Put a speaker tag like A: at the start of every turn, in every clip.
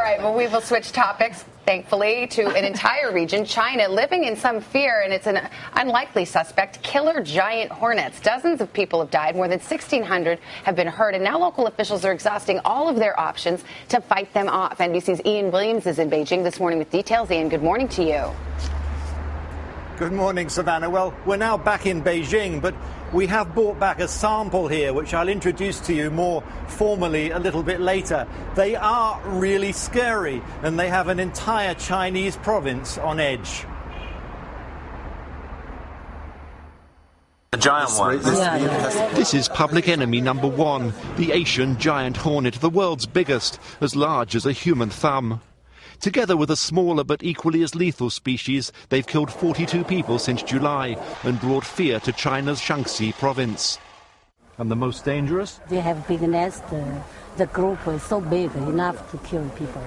A: right, well, we will switch topics, thankfully, to an entire region, China, living in some fear, and it's an unlikely suspect, killer giant hornets. Dozens of people have died, more than 1,600 have been hurt, and now local officials are exhausting all of their options to fight them off. NBC's Ian Williams is in Beijing this morning with details. Ian, good morning to you.
B: Good morning, Savannah. Well, we're now back in Beijing, but we have brought back a sample here, which I'll introduce to you more formally a little bit later. They are really scary, and they have an entire Chinese province on edge.
C: The giant one.
D: This is public enemy number one, the Asian giant hornet, the world's biggest, as large as a human thumb. Together with a smaller but equally as lethal species, they've killed 42 people since July and brought fear to China's Shaanxi province. And the most dangerous?
E: They have big nest. The group is so big, enough to kill people.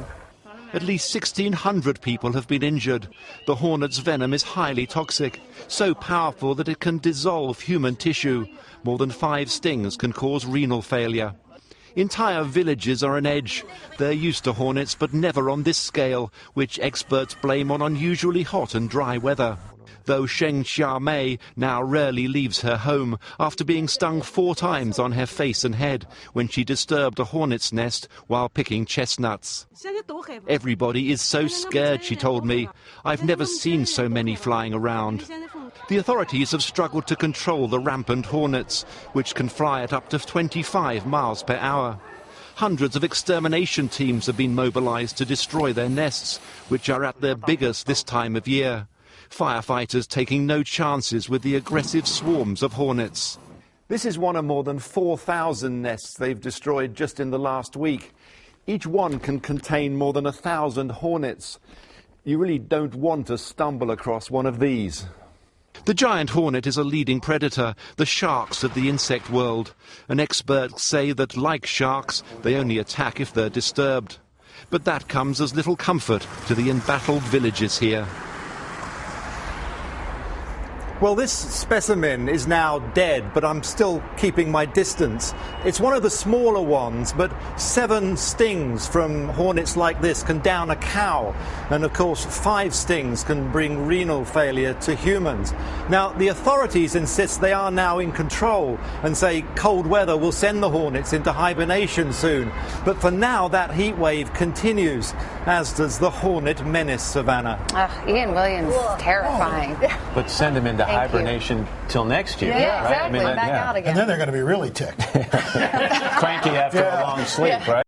D: At least 1,600 people have been injured. The hornet's venom is highly toxic, so powerful that it can dissolve human tissue. More than 5 stings can cause renal failure. Entire villages are on edge. They're used to hornets, but never on this scale, which experts blame on unusually hot and dry weather. Though Sheng Xiaomei now rarely leaves her home after being stung 4 times on her face and head when she disturbed a hornet's nest while picking chestnuts. Everybody is so scared, she told me. I've never seen so many flying around. The authorities have struggled to control the rampant hornets, which can fly at up to 25 miles per hour. Hundreds of extermination teams have been mobilized to destroy their nests, which are at their biggest this time of year. Firefighters taking no chances with the aggressive swarms of hornets.
B: This is one of more than 4,000 nests they've destroyed just in the last week. Each one can contain more than 1,000 hornets. You really don't want to stumble across one of these.
D: The giant hornet is a leading predator, the sharks of the insect world. And experts say that, like sharks, they only attack if they're disturbed. But that comes as little comfort to the embattled villages here.
B: Well, this specimen is now dead, but I'm still keeping my distance. It's one of the smaller ones, but 7 stings from hornets like this can down a cow. And of course, 5 stings can bring renal failure to humans. Now, the authorities insist they are now in control and say cold weather will send the hornets into hibernation soon. But for now, that heat wave continues, as does the hornet menace, Savannah.
A: Ian Williams, terrifying.
C: But send them into hibernation till next year.
A: Yeah,
C: right?
A: exactly. Back out again.
F: And then they're going to be really ticked.
C: Cranky after a long sleep, right?